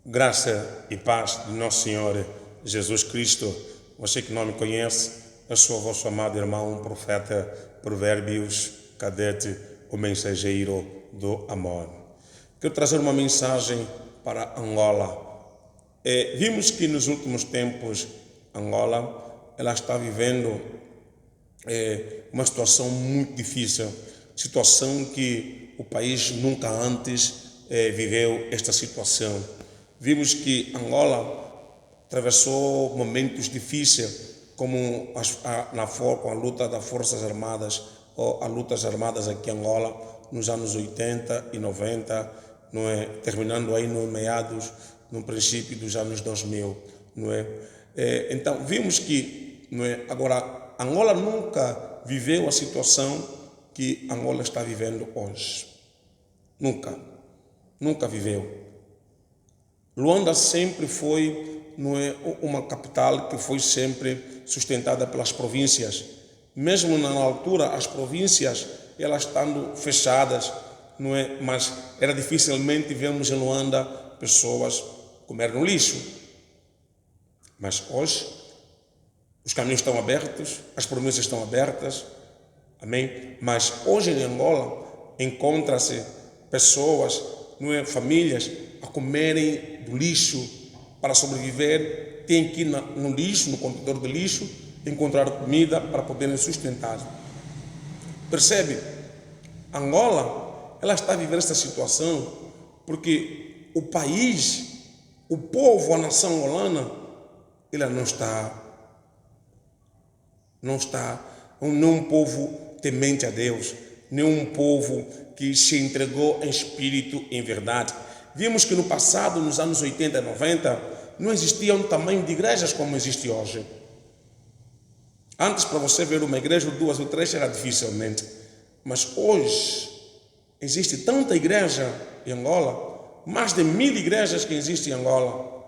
Graça e paz de Nosso Senhor Jesus Cristo. Você que não me conhece, eu sou o vosso amado irmão, profeta Provérbios, cadete, o mensageiro do amor. Quero trazer uma mensagem para Angola. Vimos que nos últimos tempos, Angola, ela está vivendo uma situação muito difícil, situação que o país nunca antes viveu esta situação. Vimos que Angola atravessou momentos difíceis, como com a luta das Forças Armadas, ou as lutas armadas aqui em Angola, nos anos 80 e 90, não é? Terminando aí no meados, no princípio dos anos 2000. Não é? Então, vimos que, não é? Agora, Angola nunca viveu a situação que Angola está vivendo hoje. Nunca viveu. Luanda sempre foi, não é, uma capital que foi sempre sustentada pelas províncias. Mesmo na altura, as províncias, elas estando fechadas, não é, mas era dificilmente vermos em Luanda pessoas comer no lixo. Mas hoje, os caminhos estão abertos, as províncias estão abertas, amém? Mas hoje em Angola encontra-se pessoas, não é, famílias, a comerem do lixo para sobreviver, têm que ir no lixo, no contentor de lixo, encontrar comida para poderem sustentar. Percebe? Angola, ela está a viver esta situação porque o país, o povo, a nação angolana, ela não é um povo temente a Deus, nem um povo que se entregou em espírito e em verdade. Vimos que no passado, nos anos 80 e 90, não existia um tamanho de igrejas como existe hoje. Antes, para você ver uma igreja, 2 ou 3, era dificilmente. Mas hoje, existe tanta igreja em Angola, mais de 1000 igrejas que existem em Angola.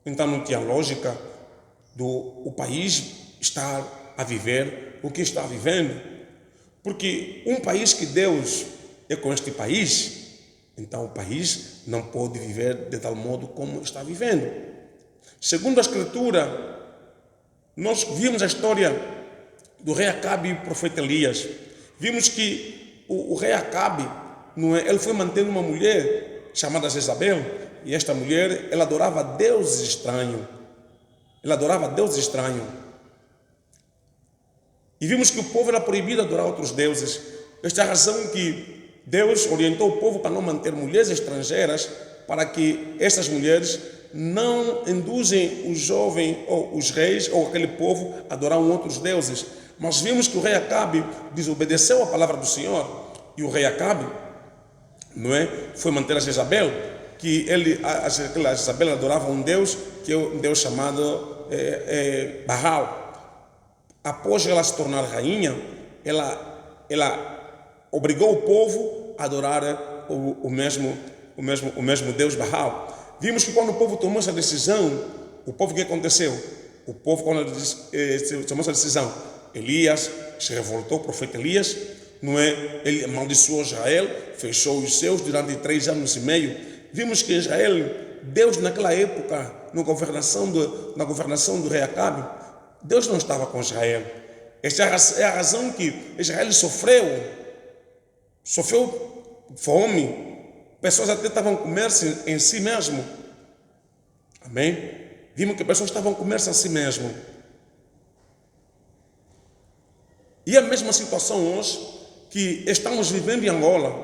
Então não tinha lógica o país estar a viver o que está vivendo. Porque um país que Deus é com este país, então o país não pode viver de tal modo como está vivendo. Segundo a Escritura, nós vimos a história do rei Acabe e o profeta Elias. Vimos que o rei Acabe, não é, ele foi mantendo uma mulher chamada Jezabel, e esta mulher, ela adorava deuses estranhos. E vimos que o povo era proibido de adorar outros deuses. Esta é a razão que Deus orientou o povo para não manter mulheres estrangeiras, para que estas mulheres não induzem os jovens, ou os reis, ou aquele povo a adorar outros deuses. Mas vimos que o rei Acabe desobedeceu a palavra do Senhor, e o rei Acabe, não é, foi manter a Jezabel, que a Jezabel adorava um Deus, que é um Deus chamado Baal. Após ela se tornar rainha, ela obrigou o povo a adorar o mesmo Deus Baal. Vimos que quando o povo tomou essa decisão, o que aconteceu? O povo, quando tomou essa decisão, Elias se revoltou, o profeta Elias, não é? Ele amaldiçoou Israel, fechou os céus durante 3 anos e meio. Vimos que Israel, Deus naquela época, na governação do rei Acabe, Deus não estava com Israel. Esta é a razão que Israel sofreu fome. Pessoas até estavam a comer-se em si mesmo. Amém? Vimos que pessoas estavam a comer-se a si mesmo. E a mesma situação hoje que estamos vivendo em Angola.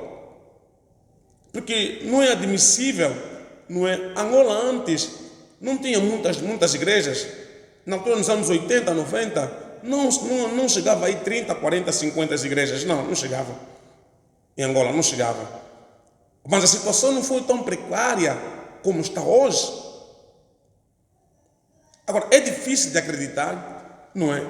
Porque não é admissível, não é? Angola antes não tinha muitas igrejas. Na altura, nos anos 80, 90, não chegava aí 30, 40, 50 igrejas. Não chegava. Em Angola não chegava. Mas a situação não foi tão precária como está hoje. Agora, é difícil de acreditar, não é?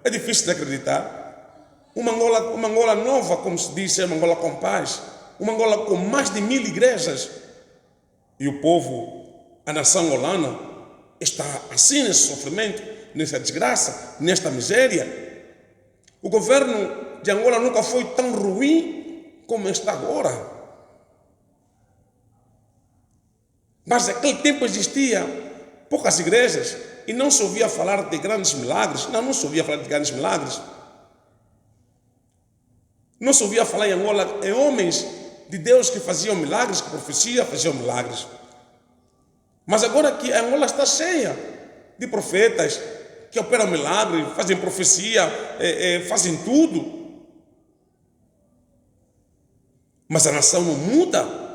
É difícil de acreditar. Uma Angola nova, como se diz, uma Angola com paz. Uma Angola com mais de 1000 igrejas. E o povo, a nação angolana, está assim nesse sofrimento, nessa desgraça, nesta miséria. O governo de Angola nunca foi tão ruim como está agora. Mas naquele tempo existia poucas igrejas e não se ouvia falar de grandes milagres. Não se ouvia falar de grandes milagres. Não se ouvia falar em Angola em homens de Deus que faziam milagres, que profecia, faziam milagres. Mas agora que a Angola está cheia de profetas que operam milagres, fazem profecia, fazem tudo. Mas a nação não muda.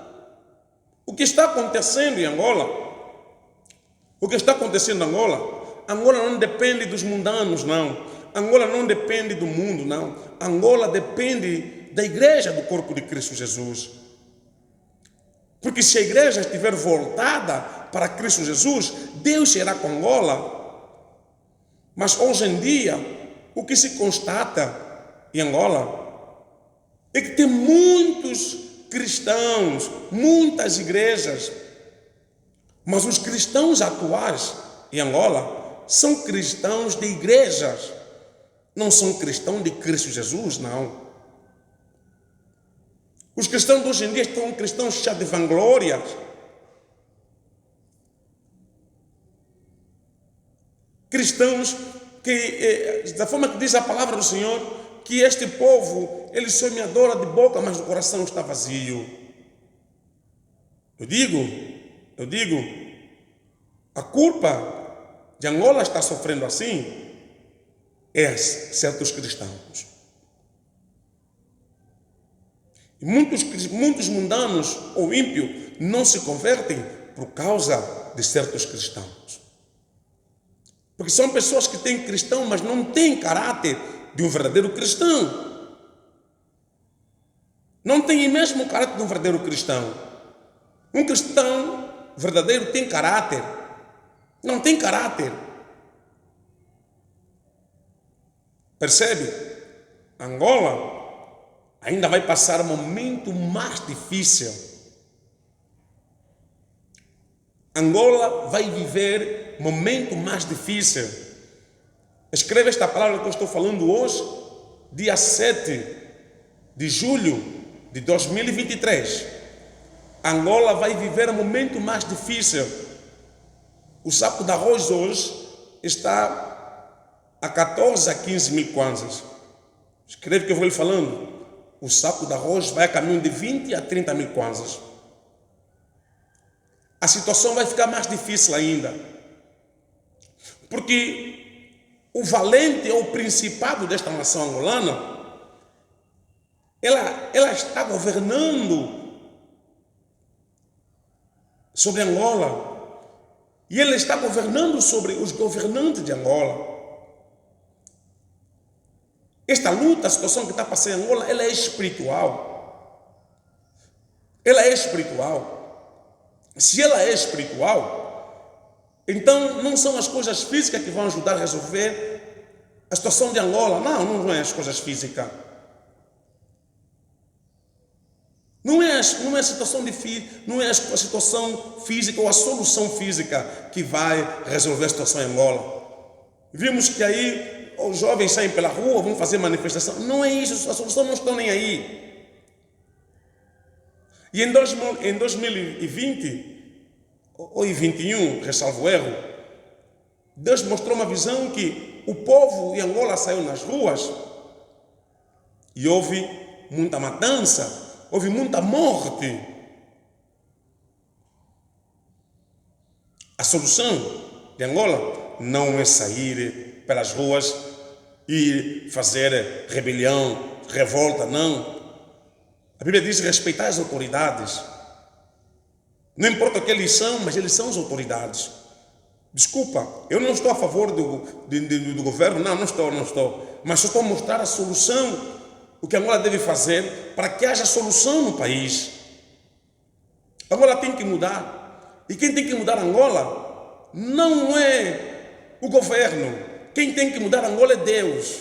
O que está acontecendo em Angola? O que está acontecendo em Angola? Angola não depende dos mundanos, não. Angola não depende do mundo, não. Angola depende da igreja do corpo de Cristo Jesus. Porque se a igreja estiver voltada para Cristo Jesus, Deus será com Angola. Mas hoje em dia, o que se constata em Angola é que tem muitos cristãos, muitas igrejas, mas os cristãos atuais em Angola são cristãos de igrejas, não são cristãos de Cristo Jesus, não. Os cristãos de hoje em dia são cristãos cheios de vanglória. Cristãos que, da forma que diz a palavra do Senhor, que este povo, ele só me adora de boca, mas o coração está vazio. Eu digo, a culpa de Angola estar sofrendo assim é certos cristãos. E muitos mundanos ou ímpios não se convertem por causa de certos cristãos. Porque são pessoas que têm cristão, mas não têm caráter de um verdadeiro cristão. Não têm mesmo o caráter de um verdadeiro cristão. Um cristão verdadeiro tem caráter. Não tem caráter. Percebe? Angola ainda vai passar um momento mais difícil. Angola vai viver um momento mais difícil. Escreve esta palavra que eu estou falando hoje, dia 7 de julho de 2023. Angola vai viver um momento mais difícil. O saco de arroz hoje está a 14 a 15 mil kwanzas. Escreve que eu vou lhe falando. O saco de arroz vai a caminho de 20 a 30 mil kwanzas. A situação vai ficar mais difícil ainda. Porque o valente ou o principado desta nação angolana, ela está governando sobre Angola. E ele está governando sobre os governantes de Angola. Esta luta, a situação que está passando em Angola, ela é espiritual. Ela é espiritual. Se ela é espiritual, então não são as coisas físicas que vão ajudar a resolver a situação de Angola. Não é as coisas físicas. Não é a situação não é a situação física ou a solução física que vai resolver a situação em Angola. Vimos que aí os jovens saem pela rua, vão fazer manifestação. Não é isso, a solução não está nem aí. E em 2020 ou em 2021, ressalvo erro, Deus mostrou uma visão que o povo de Angola saiu nas ruas e houve muita matança, houve muita morte. A solução de Angola não é sair pelas ruas e fazer rebelião, revolta, não. A Bíblia diz respeitar as autoridades. Não importa o que eles são, mas eles são as autoridades. Desculpa, eu não estou a favor do governo, não estou. Mas só estou a mostrar a solução, o que Angola deve fazer para que haja solução no país. Angola tem que mudar. E quem tem que mudar Angola não é o governo. Quem tem que mudar Angola é Deus.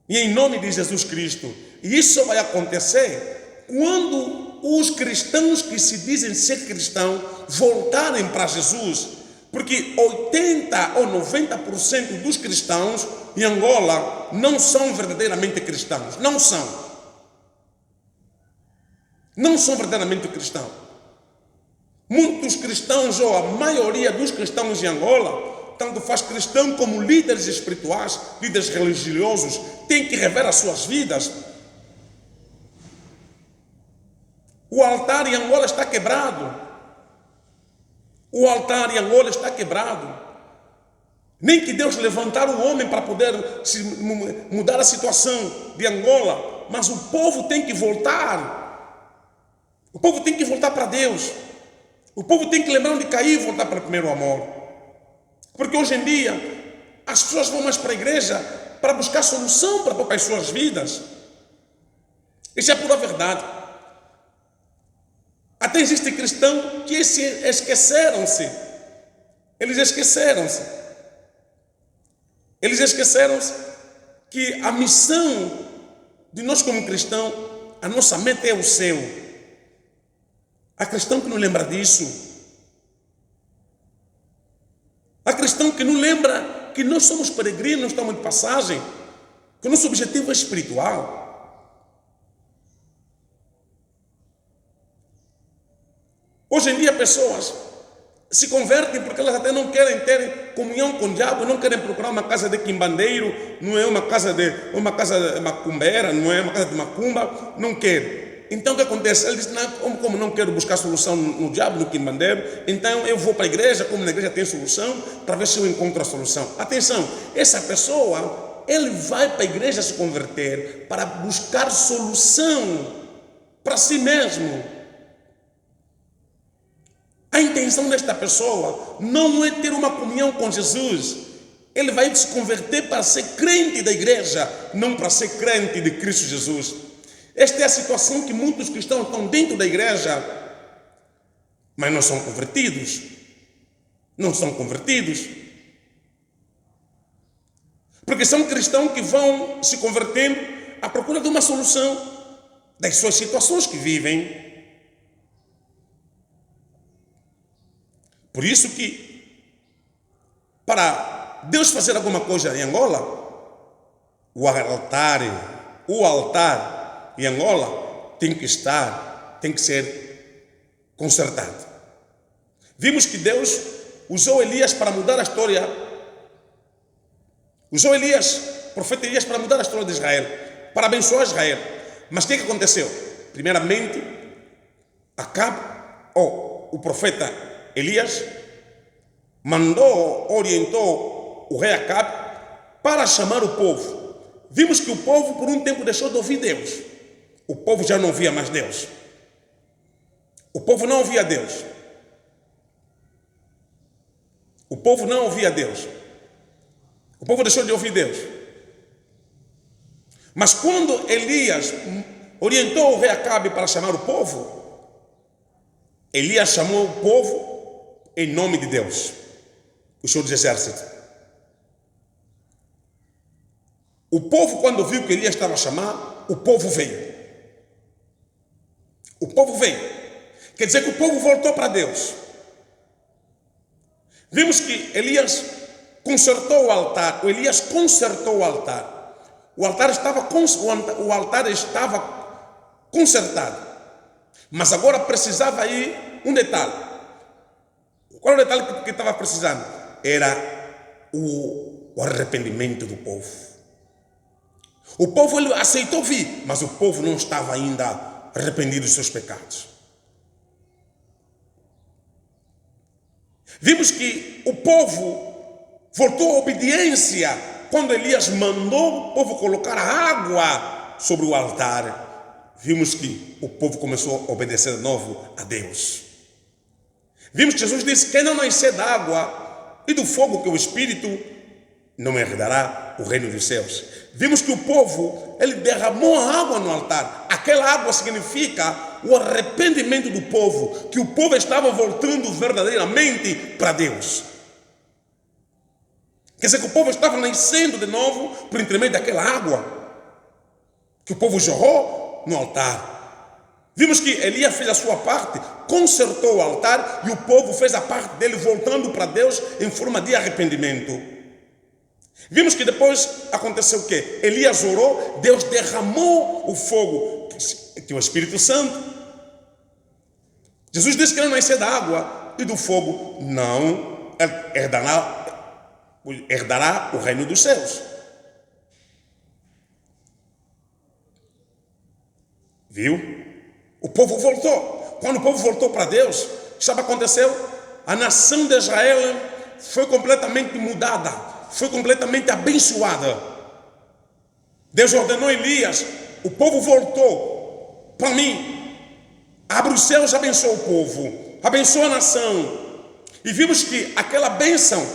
E em nome de Jesus Cristo. E isso vai acontecer quando os cristãos que se dizem ser cristãos voltarem para Jesus. Porque 80 ou 90% dos cristãos em Angola não são verdadeiramente cristãos. Não são. Não são verdadeiramente cristãos. muitos cristãos, ou a maioria dos cristãos em Angola, tanto faz cristão como líderes espirituais, líderes religiosos, têm que rever as suas vidas. O altar em Angola está quebrado. O altar em Angola está quebrado. Nem que Deus levantar o homem para poder mudar a situação de Angola, mas o povo tem que voltar. O povo tem que voltar para Deus. O povo tem que lembrar onde caiu e voltar para o primeiro amor. Porque hoje em dia as pessoas vão mais para a igreja para buscar solução para as suas vidas. Isso é pura verdade. Até existe cristão que esqueceram-se. Eles esqueceram-se. Eles esqueceram-se que a missão de nós como cristão, a nossa meta é o céu. Há cristão que não lembra disso. Há cristão que não lembra que nós somos peregrinos, estamos de passagem, que o nosso objetivo é espiritual. Hoje em dia pessoas se convertem porque elas até não querem ter comunhão com o diabo, não querem procurar uma casa de quimbandeiro, não é uma casa de macumbeira, não é uma casa de macumba, não quer. Então o que acontece? Ele diz, não, como não quero buscar solução no diabo, no quimbandeiro, então eu vou para a igreja, como na igreja tem solução, para ver se eu encontro a solução. Atenção, essa pessoa, ele vai para a igreja se converter para buscar solução para si mesmo. A intenção desta pessoa não é ter uma comunhão com Jesus. Ele vai se converter para ser crente da igreja, não para ser crente de Cristo Jesus. Esta é a situação que muitos cristãos estão dentro da igreja, mas não são convertidos. Não são convertidos. Porque são cristãos que vão se convertendo à procura de uma solução das suas situações que vivem. Por isso que, para Deus fazer alguma coisa em Angola, o altar em Angola tem que ser consertado. Vimos que Deus usou Elias para mudar a história. Usou Elias, profeta Elias, para mudar a história de Israel, para abençoar Israel. Mas o que aconteceu? Primeiramente, o profeta Elias orientou o rei Acabe para chamar o povo. Vimos que o povo por um tempo deixou de ouvir Deus. O povo já não ouvia mais Deus. O povo não ouvia Deus. O povo não ouvia Deus. O povo deixou de ouvir Deus. Mas quando Elias orientou o rei Acabe para chamar o povo, Elias chamou o povo em nome de Deus, o Senhor dos Exércitos. O povo, quando viu que Elias estava a chamar, o povo veio. O povo veio. Quer dizer que o povo voltou para Deus. Vimos que Elias consertou o altar. Elias consertou o altar. O altar estava consertado. Mas agora precisava aí um detalhe. Qual era o detalhe que estava precisando? Era o arrependimento do povo. O povo ele aceitou vir, mas o povo não estava ainda arrependido dos seus pecados. Vimos que o povo voltou à obediência quando Elias mandou o povo colocar água sobre o altar. Vimos que o povo começou a obedecer de novo a Deus. Vimos que Jesus disse: quem não nascer da água e do fogo que é o Espírito não herdará o reino dos céus. Vimos que o povo, ele derramou a água no altar. Aquela água significa o arrependimento do povo, que o povo estava voltando verdadeiramente para Deus. Quer dizer que o povo estava nascendo de novo por intermédio daquela água que o povo jorrou no altar. Vimos que Elias fez a sua parte, consertou o altar, e o povo fez a parte dele, voltando para Deus em forma de arrependimento. Vimos que depois aconteceu o quê? Elias orou, Deus derramou o fogo, que é o Espírito Santo. Jesus disse que ele não nascer da água e do fogo não herdará o reino dos céus. Viu? O povo voltou. Quando o povo voltou para Deus, o que aconteceu? A nação de Israel foi completamente mudada, foi completamente abençoada. Deus ordenou a Elias: o povo voltou para mim. Abre os céus, abençoa o povo, abençoa a nação. E vimos que aquela bênção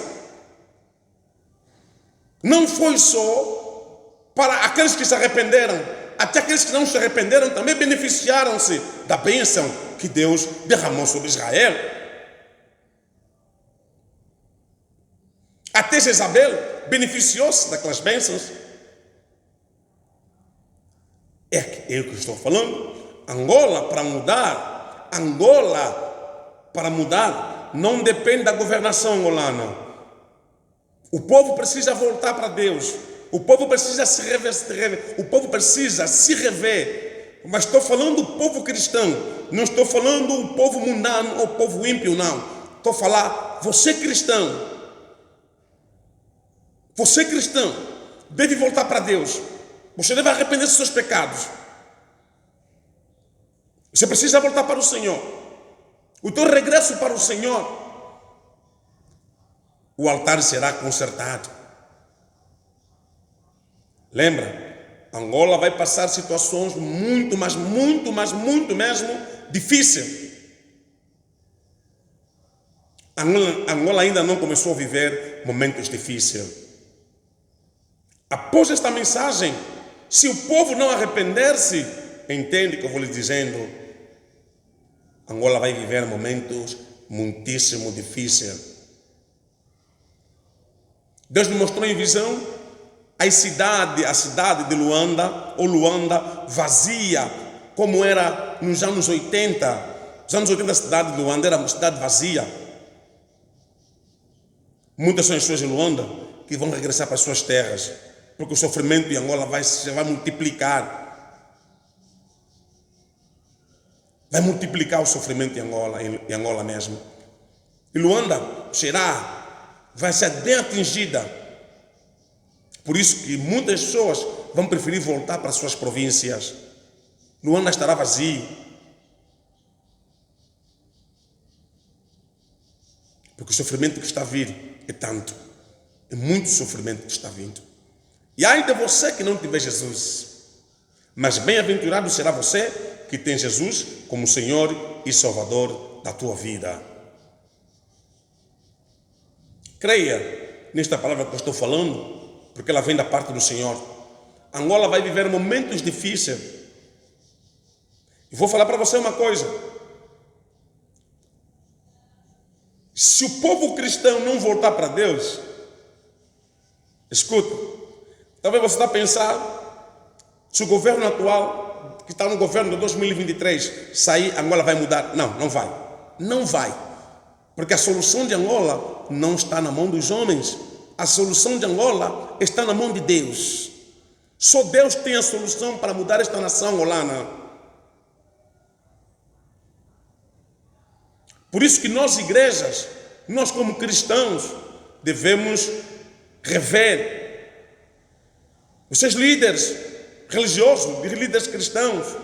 não foi só para aqueles que se arrependeram, até aqueles que não se arrependeram também beneficiaram-se da bênção que Deus derramou sobre Israel. Até Jezabel beneficiou-se daquelas bênçãos. É o que eu estou falando. Angola para mudar, não depende da governação angolana. O povo precisa voltar para Deus. O povo precisa se rever. O povo precisa se rever. Mas estou falando do povo cristão. Não estou falando do povo mundano ou povo ímpio, não. Estou a falar, você cristão. Você cristão deve voltar para Deus. Você deve arrepender dos seus pecados. Você precisa voltar para o Senhor. O teu regresso para o Senhor, o altar será consertado. Lembra, Angola vai passar situações muito mesmo difíceis. Angola ainda não começou a viver momentos difíceis. Após esta mensagem, se o povo não arrepender-se, entende o que eu vou lhe dizendo? Angola vai viver momentos muitíssimo difíceis. Deus me mostrou em visão a cidade de Luanda, vazia, como era nos anos 80. Nos anos 80 a cidade de Luanda era uma cidade vazia. Muitas são as pessoas de Luanda que vão regressar para as suas terras, porque o sofrimento em Angola vai multiplicar. Vai multiplicar o sofrimento em Angola mesmo. E Luanda vai ser bem atingida. Por isso que muitas pessoas vão preferir voltar para as suas províncias. Luanda estará vazio. Porque o sofrimento que está a vir é tanto. É muito sofrimento que está vindo. E ai de você que não tiver Jesus. Mas bem-aventurado será você que tem Jesus como Senhor e Salvador da tua vida. Creia nesta palavra que eu estou falando, porque ela vem da parte do Senhor. Angola vai viver momentos difíceis. E vou falar para você uma coisa. Se o povo cristão não voltar para Deus, escuta, talvez você está a pensar, se o governo atual, que está no governo de 2023, sair, Angola vai mudar. Não, não vai. Não vai. Porque a solução de Angola não está na mão dos homens. A solução de Angola está na mão de Deus. Só Deus tem a solução para mudar esta nação angolana. Por isso que nós, igrejas, nós como cristãos, devemos rever. Vocês líderes religiosos, líderes cristãos,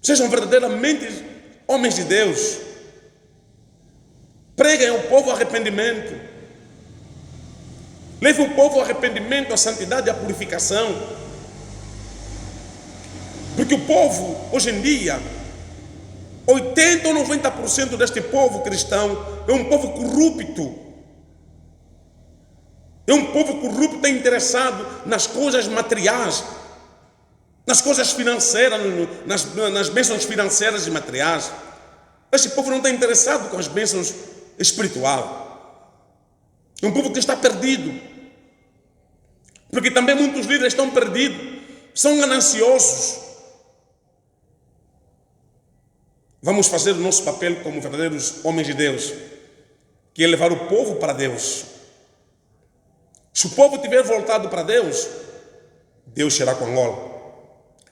sejam verdadeiramente homens de Deus. Preguem ao povo arrependimento. Levem o povo ao arrependimento, à santidade e à purificação. Porque o povo, hoje em dia, 80 ou 90% deste povo cristão é um povo corrupto. É um povo corrupto interessado nas coisas materiais, nas coisas financeiras, nas bênçãos financeiras e materiais. Este povo não está interessado com as bênçãos espirituais. É um povo que está perdido. Porque também muitos líderes estão perdidos, são gananciosos. Vamos fazer o nosso papel como verdadeiros homens de Deus, que é levar o povo para Deus. Se o povo tiver voltado para Deus, Deus será com Angola.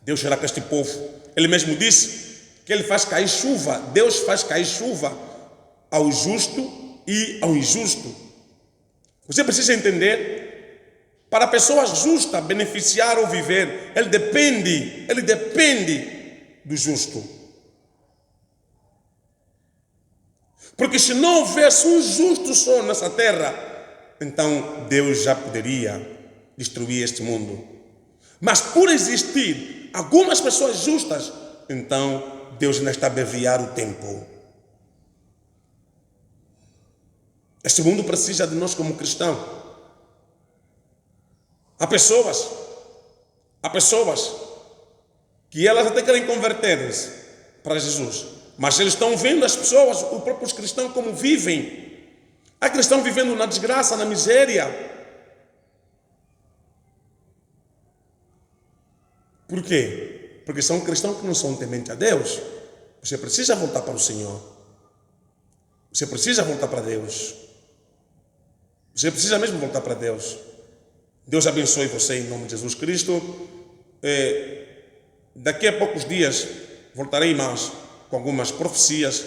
Deus será com este povo. Ele mesmo disse que ele faz cair chuva. Deus faz cair chuva ao justo e ao injusto. Você precisa entender, para a pessoa justa beneficiar ou viver, ele depende do justo. Porque se não houvesse um justo só nessa terra, então Deus já poderia destruir este mundo. Mas por existir algumas pessoas justas, então Deus ainda está a abreviar o tempo. Este mundo precisa de nós como cristãos. Há pessoas que elas até querem converter-se para Jesus, mas eles estão vendo as pessoas, os próprios cristãos, como vivem. Há cristãos vivendo na desgraça, na miséria. Por quê? Porque são cristãos que não são tementes a Deus. Você precisa voltar para o Senhor. Você precisa voltar para Deus. Você precisa mesmo voltar para Deus. Deus abençoe você em nome de Jesus Cristo. Daqui a poucos dias voltarei mais com algumas profecias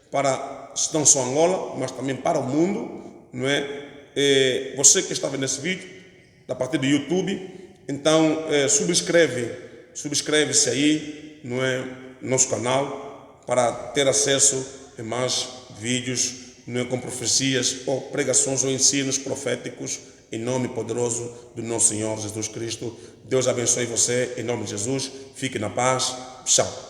para não só Angola, mas também para o mundo, não é? Você que está vendo esse vídeo a partir do YouTube, então subscreve-se aí, não é, no nosso canal, para ter acesso a mais vídeos, não é, com profecias ou pregações ou ensinos proféticos em nome poderoso do nosso Senhor Jesus Cristo. Deus abençoe você em nome de Jesus. Fique na paz. Tchau.